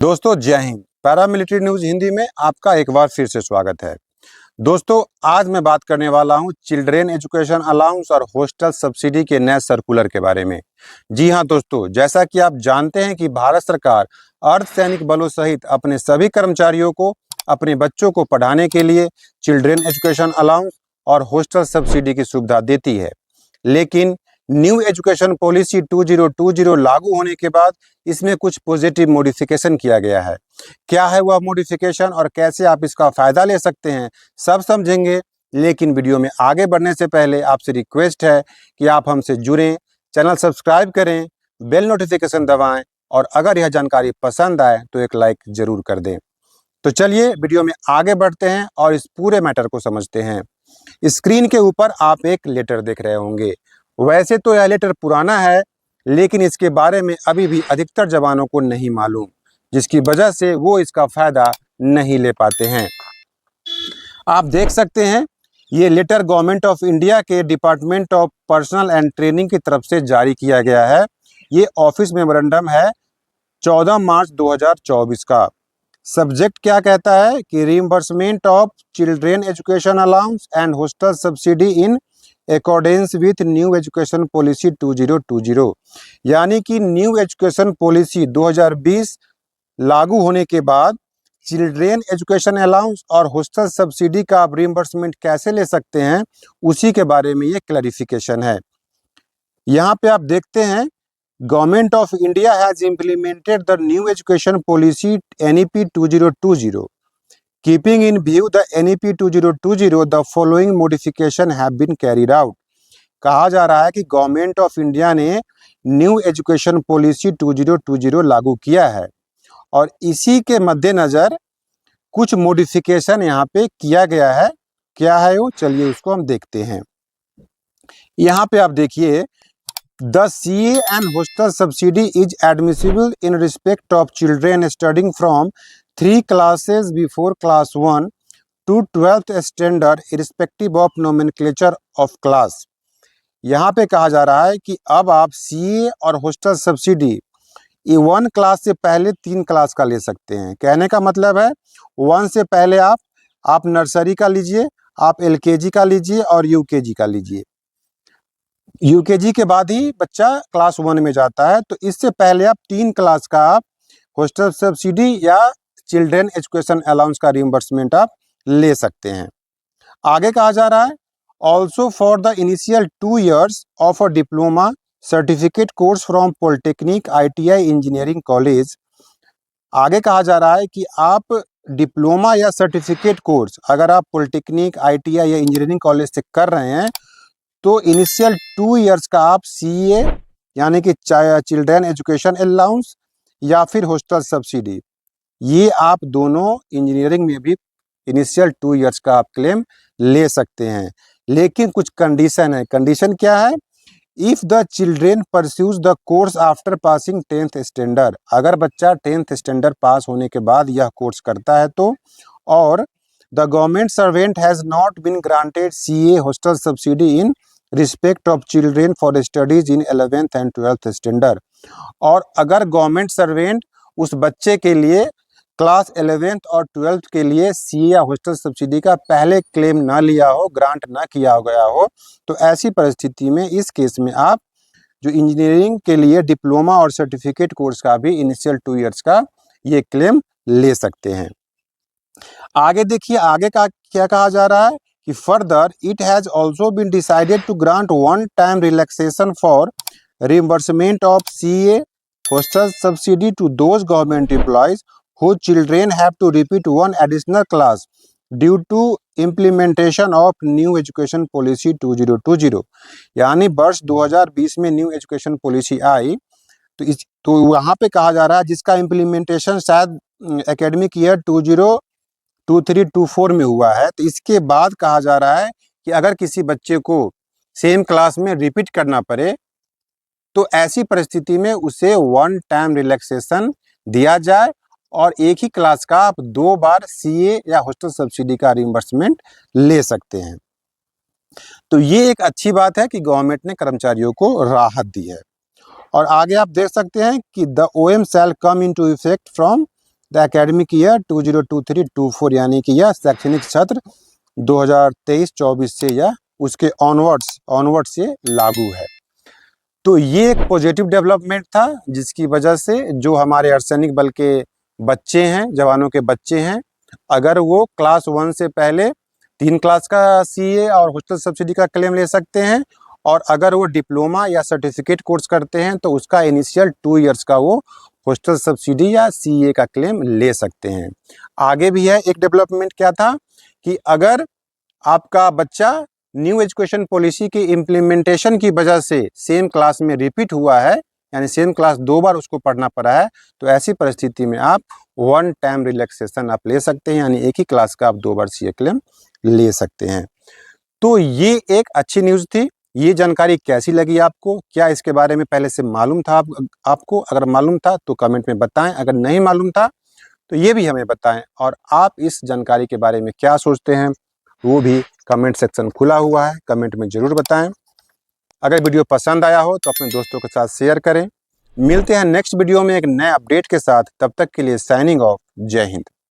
दोस्तों जय Hind. Paramilitary news Hindi में आपका एक बार फिर से स्वागत है। दोस्तों आज मैं बात करने वाला हूं चिल्ड्रेन एजुकेशन अलाउंस और हॉस्टल सब्सिडी के नए सर्कुलर के बारे में। जी हां दोस्तों, जैसा कि आप जानते हैं कि भारत सरकार अर्धसैनिक बलों सहित अपने सभी कर्मचारियों को अपने बच्चों को पढ़ाने के लिए चिल्ड्रेन एजुकेशन अलाउंस और हॉस्टल सब्सिडी की सुविधा देती है। लेकिन न्यू एजुकेशन पॉलिसी 2020 लागू होने के बाद इसमें कुछ पॉजिटिव मॉडिफिकेशन किया गया है। क्या है वह मॉडिफिकेशन और कैसे आप इसका फ़ायदा ले सकते हैं, सब समझेंगे। लेकिन वीडियो में आगे बढ़ने से पहले आपसे रिक्वेस्ट है कि आप हमसे जुड़ें, चैनल सब्सक्राइब करें, बेल नोटिफिकेशन दबाएं और अगर यह जानकारी पसंद आए तो एक लाइक ज़रूर कर दें। तो चलिए वीडियो में आगे बढ़ते हैं और इस पूरे मैटर को समझते हैं। स्क्रीन के ऊपर आप एक लेटर देख रहे होंगे। वैसे तो यह लेटर पुराना है, लेकिन इसके बारे में अभी भी अधिकतर जवानों को नहीं मालूम, जिसकी वजह से वो इसका फायदा नहीं ले पाते हैं। आप देख सकते हैं ये लेटर गवर्नमेंट ऑफ इंडिया के department of personal and training की तरफ से जारी किया गया है। ये ऑफिस मेमोरेंडम है 14 मार्च 2024 का। सब्जेक्ट क्या कहता है कि reimbursement of children education allowance and hostel subsidy in accordance with new education policy 2020, यानी कि न्यू एजुकेशन पॉलिसी 2020 लागू होने के बाद चिल्ड्रेन एजुकेशन अलाउंस और हॉस्टल सब्सिडी का आप रीइंबर्समेंट कैसे ले सकते हैं, उसी के बारे में ये क्लैरिफिकेशन है। यहाँ पे आप देखते हैं government of India has implemented the new education policy NEP 2020। Keeping in view the NEP 2020, the following modification have been carried out। कहा जा रहा है कि गवर्नमेंट ऑफ इंडिया ने न्यू एजुकेशन पॉलिसी 2020 लागू किया है और इसी के मद्देनज़र कुछ मॉडिफिकेशन यहाँ पे किया गया है। क्या है वो, चलिए उसको हम देखते हैं। यहाँ पे आप देखिए, the CA and hostel subsidy is admissible in respect of children studying from 3 classes before class 1 to 12th standard irrespective of nomenclature of class। यहाँ पे कहा जा रहा है कि अब आप CA और हॉस्टल सब्सिडी ये 1 क्लास से पहले 3 क्लास का ले सकते हैं। कहने का मतलब है 1 से पहले आप नर्सरी का लीजिए, आप LKG का लीजिए और UKG का लीजिए। UKG के बाद ही बच्चा क्लास 1 में जाता है, तो इससे पहले आप 3 क्लास का आप हॉस्टल सब्सिडी या चिल्ड्रेन एजुकेशन अलाउंस का रिइंबर्समेंट आप ले सकते हैं। आगे कहा जा रहा है also for the initial 2 years of a diploma certificate course from polytechnic ITI engineering college. आगे कहा जा रहा है कि आप डिप्लोमा या सर्टिफिकेट कोर्स अगर आप पॉलिटेक्निक ITI या इंजीनियरिंग कॉलेज से कर रहे हैं तो इनिशियल 2 years का आप CA यानी कि चिल्ड्रेन एजुकेशन अलाउंस या फिर हॉस्टल सब्सिडी, ये आप दोनों इंजीनियरिंग में भी इनिशियल 2 years का आप क्लेम ले सकते हैं। लेकिन कुछ कंडीशन है। कंडीशन क्या है? If the children pursues the course after passing 10th standard, अगर बच्चा 10th स्टैंडर्ड पास होने के बाद यह कोर्स करता है तो, और the government servant has not been granted CA hostel subsidy in respect of children for studies in 11th and 12th standard, और अगर गवर्नमेंट सर्वेंट उस बच्चे के लिए क्लास 11th और 12th के लिए CA या हॉस्टल सब्सिडी का पहले क्लेम ना लिया हो, ग्रांट ना किया गया हो, तो ऐसी परिस्थिति में इस केस में आप जो इंजीनियरिंग के लिए डिप्लोमा और सर्टिफिकेट कोर्स का भी इनिशियल 2 years का ये क्लेम ले सकते हैं। आगे देखिए, आगे का क्या कहा जा रहा है कि further it has also been decided to grant one time relaxation for reimbursement of CA hostel subsidy to those government employees whose children have to repeat one additional class due to implementation of new education policy 2020। यानी वर्ष 2020 में new education policy आई तो वहाँ पे कहा जा रहा है जिसका इम्प्लीमेंटेशन शायद एकेडमिक ईयर 2023-24 में हुआ है, तो इसके बाद कहा जा रहा है कि अगर किसी बच्चे को सेम क्लास में रिपीट करना पड़े तो ऐसी परिस्थिति में उसे 1 टाइम रिलैक्सेशन दिया जाए और एक ही क्लास का आप 2 बार CA या हॉस्टल सब्सिडी का रिइंबर्समेंट ले सकते हैं। तो ये एक अच्छी बात है कि गवर्नमेंट ने कर्मचारियों को राहत दी है। और आगे आप देख सकते हैं कि the OM shall come into effect from the academic year 2023-24 यानी कि यह शैक्षणिक सत्र 2023-24 से या उसके ऑनवर्ड से लागू है। तो ये एक पॉजिटिव डेवलपमेंट था, जिसकी वजह से जो हमारे अर्धसैनिक बल के बच्चे हैं, जवानों के बच्चे हैं, अगर वो क्लास 1 से पहले 3 क्लास का सीए और हॉस्टल सब्सिडी का क्लेम ले सकते हैं, और अगर वो डिप्लोमा या सर्टिफिकेट कोर्स करते हैं तो उसका इनिशियल 2 इयर्स का वो हॉस्टल सब्सिडी या सीए का क्लेम ले सकते हैं। आगे भी है एक डेवलपमेंट, क्या था कि अगर आपका बच्चा न्यू एजुकेशन पॉलिसी की इम्प्लीमेंटेशन की वजह से सेम क्लास में रिपीट हुआ है, यानी सेम क्लास 2 बार उसको पढ़ना पड़ा है, तो ऐसी परिस्थिति में आप 1 टाइम रिलैक्सेशन आप ले सकते हैं, यानी एक ही क्लास का आप 2 बार सीए क्लेम ले सकते हैं। तो ये एक अच्छी न्यूज़ थी। ये जानकारी कैसी लगी आपको? क्या इसके बारे में पहले से मालूम था आपको? अगर मालूम था तो कमेंट में बताएं, अगर नहीं मालूम था तो ये भी हमें बताएं, और आप इस जानकारी के बारे में क्या सोचते हैं वो भी कमेंट सेक्शन खुला हुआ है, कमेंट में ज़रूर बताएं। अगर वीडियो पसंद आया हो तो अपने दोस्तों के साथ शेयर करें। मिलते हैं नेक्स्ट वीडियो में एक नए अपडेट के साथ, तब तक के लिए साइनिंग ऑफ। जय हिंद।